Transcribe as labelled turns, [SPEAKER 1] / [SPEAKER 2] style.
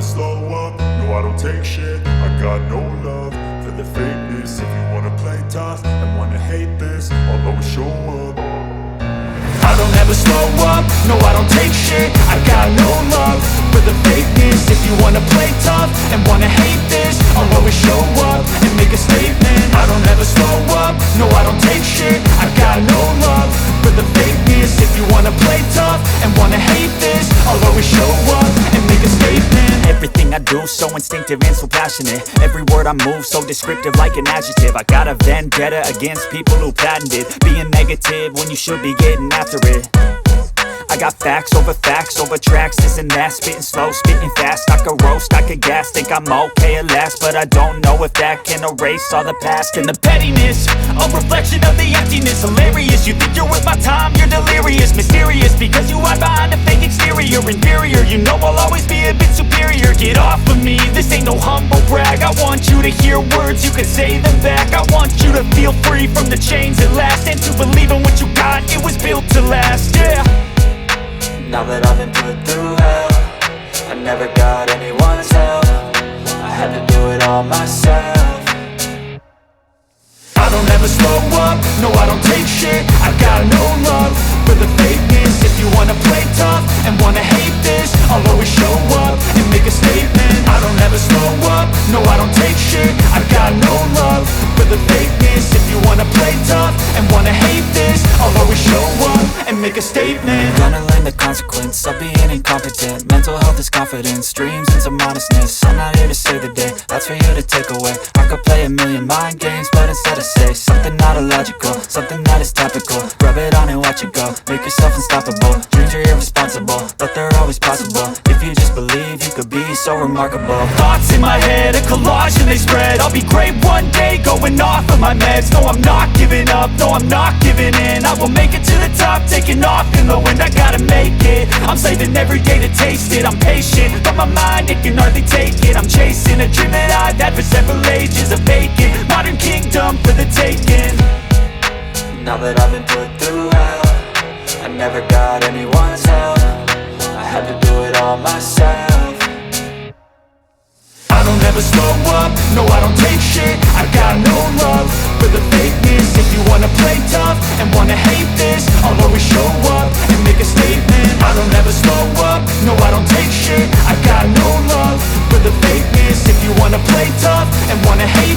[SPEAKER 1] slow up, no I don't take shit. I got no love for the fakeness. If you wanna play tough and wanna hate this, I'll always show up. I don't ever slow up, no I don't take shit. I got no love for the fakeness. If you wanna play tough and wanna hate this, I'll always show up and make a statement. I don't ever slow up, no I don't take shit. I got no love for the fakeness. If you wanna play tough and wanna hate this, I'll always show up and make a statement.
[SPEAKER 2] Everything I do so instinctive and so passionate. Every word I move so descriptive like an adjective. I got a vendetta against people who patented being negative when you should be getting after it. I got facts over tracks, this and that. Spitting slow, spitting fast, I could roast, I could gas. Think I'm okay at last, but I don't know if that can erase all the past. And the pettiness, a reflection of the emptiness. Hilarious, you think you're worth my time, you're delirious. Mysterious, because you hide behind a fake exterior. Inferior, you know I'll always be a bit superior. Get off of me, this ain't no humble brag. I want you to hear words, you can say them back. I want you to feel free from the chains at last, and to believe in what you got, it was built to last, yeah.
[SPEAKER 3] Now that I've been put through hell, I never got anyone's help. I had to do it all myself.
[SPEAKER 1] I don't ever slow up, no I don't take shit. I got no love for the fakeness. If you wanna play tough and wanna hate this, I'll always show up and make a statement. I don't ever slow up, no I don't take shit. I got no love for the fakeness. If you wanna play tough and wanna hate this, I'll always show up and make a statement.
[SPEAKER 3] Gonna learn the consequence of being incompetent. Mental health is confidence, dreams and some honestness. I'm not here to save the day, that's for you to take away. I could play a million mind games, but instead I say something not illogical, something that is topical. Rub it on and watch it go, make yourself unstoppable. Dreams are irresponsible, but they're always possible. If you just believe, you could be so remarkable.
[SPEAKER 2] Thoughts in my head, a collage and they spread. I'll be great one day, going off of my meds. No, I'm not giving up, no, I'm not giving in. I will make it to the top, taking off in the wind. I gotta make it, I'm saving every day to taste it. I'm patient, but my mind, it can hardly take it. I'm chasing a dream that I've had for several ages. A vacant, modern kingdom for the taking.
[SPEAKER 3] Now that I've been put through hell, I never got anyone's help. I had to do it all myself.
[SPEAKER 1] I don't ever slow up, no I don't take shit. I got no love for the fakeness. If you wanna play tough and wanna hate this, I'll always show up and make a statement. I don't ever slow up, no I don't take shit. I got no love for the fakeness. If you wanna play tough and wanna hate